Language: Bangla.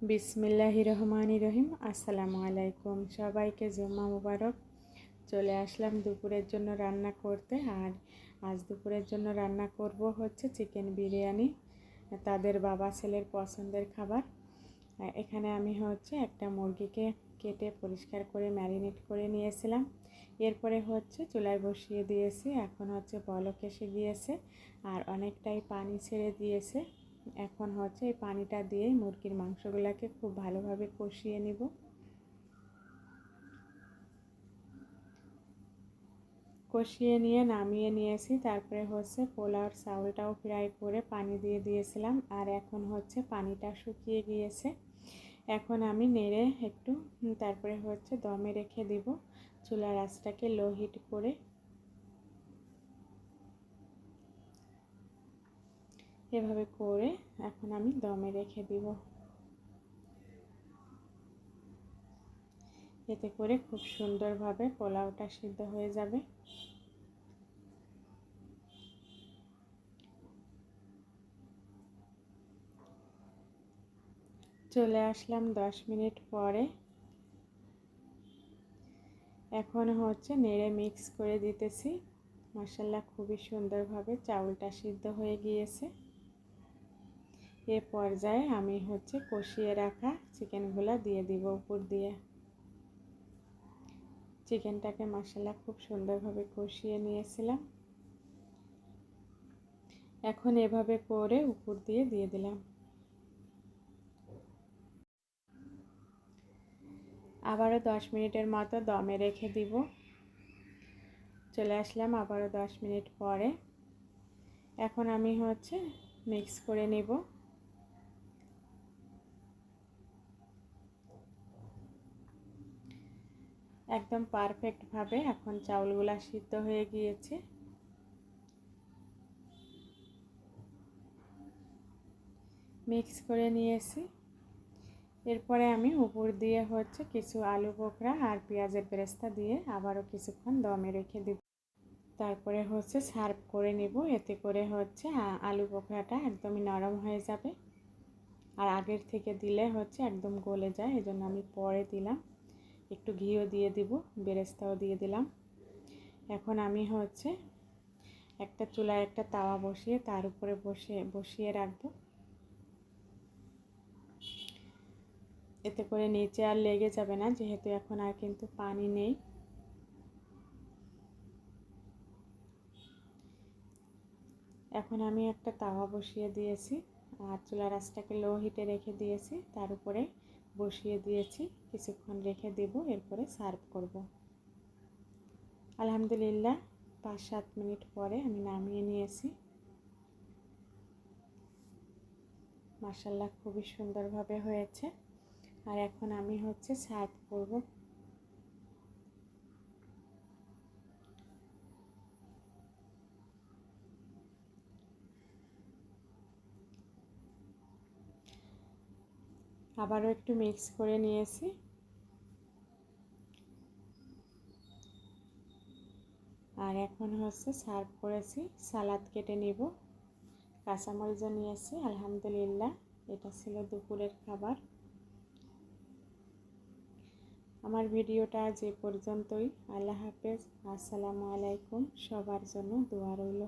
বিসমিল্লাহির রহমানির রহিম। আসসালামু আলাইকুম, সবাইকে জুম্মা মুবারক। চলে আসলাম দুপুরের জন্য রান্না করতে। আর আজ দুপুরের জন্য রান্না করব হচ্ছে চিকেন বিরিয়ানি, তাদের বাবা ছেলের পছন্দের খাবার। এখানে আমি হচ্ছে একটা মুরগিকে কেটে পরিষ্কার করে ম্যারিনেট করে নিয়েছিলাম। এরপরে হচ্ছে চুলায় বসিয়ে দিয়েছি। এখন হচ্ছে বলক এসে গিয়েছে আর অনেকটাই পানি ছেড়ে দিয়েছে। এখন হচ্ছে এই পানিটা দিয়ে মুরগির মাংসগুলোকে খুব ভালোভাবে কষিয়ে নিব। কষিয়ে নিয়ে নামিয়ে নিয়েছি। তারপরে হচ্ছে পোলাওর চাউলটাও ফ্রাই করে পানি দিয়ে দিয়েছিলাম। আর এখন হচ্ছে পানিটা শুকিয়ে গিয়েছে। এখন আমি নেড়ে একটু তারপরে হচ্ছে দমে রেখে দিব। চুলার আঁচটাকে লো হিট করে এভাবে করে এখন আমি দমে রেখে দিব। এতে করে খুব সুন্দরভাবে পোলাওটা সিদ্ধ হয়ে যাবে। চলে আসলাম 10 মিনিট পরে। এখন হচ্ছে নেড়ে মিক্স করে দিতেছি। মাশাআল্লাহ খুবই সুন্দরভাবে চাউলটা সিদ্ধ হয়ে গিয়েছে। এ পর্যায়ে আমি হচ্ছে কষিয়ে রাখা চিকেনগুলো দিয়ে দিব উপর দিয়ে। চিকেনটাকে মাশাআল্লাহ খুব সুন্দরভাবে কষিয়ে নিয়েছিলাম। এখন এভাবে করে উপর দিয়ে দিলাম। আবারও 10 মিনিটের মতো দমে রেখে দিব। চলে আসলাম আবারও 10 মিনিট পরে। এখন আমি হচ্ছে মিক্স করে নিব। একদম পারফেক্টভাবে এখন চাউলগুলা সিদ্ধ হয়ে গিয়েছে। মিক্স করে নিয়েছি। এরপরে আমি উপর দিয়ে হচ্ছে কিছু আলু বোখরা আর পেঁয়াজের বেরেস্তা দিয়ে আবারও কিছুক্ষণ দমে রেখে দেব। তারপরে হচ্ছে সার্ভ করে নিব। এতে করে হচ্ছে আলু বোখরাটা একদমই নরম হয়ে যাবে। আর আগের থেকে দিলে হচ্ছে একদম গলে যায়, এজন্য আমি পরে দিলাম। একটু ঘিও দিয়ে দিব, বেরেস্তাও দিয়ে দিলাম। এখন আমি হচ্ছে একটা চুলায় একটা তাওয়া বসিয়ে তার উপরে বসিয়ে রাখবো। এতে করে নিচে আর লেগে যাবে না, যেহেতু এখন আর কিন্তু পানি নেই। এখন আমি একটা তাওয়া বসিয়ে দিয়েছি আর চুলার আঁচটাকে লো হিটে রেখে দিয়েছি। তার উপরে বসিয়ে দিয়েছি, কিছুক্ষণ রেখে দেব। এরপরে সার্ভ করব। আলহামদুলিল্লাহ 5-7 মিনিট পরে আমি নামিয়ে নিয়েছি। মাশাআল্লাহ খুবই সুন্দরভাবে হয়েছে। আর এখন আমি হচ্ছে সার্ভ করব। আবারও একটু মিক্স করে নিয়েছি। আর এখন হচ্ছে সার্ভ করেছি। সালাদ কেটে নিব, কাঁচামরিচও নিয়েছি। আলহামদুলিল্লাহ এটা ছিল দুপুরের খাবার। আমার ভিডিওটা যে পর্যন্তই। আল্লাহ হাফেজ। আসসালামু আলাইকুম। সবার জন্য দোয়া রইল।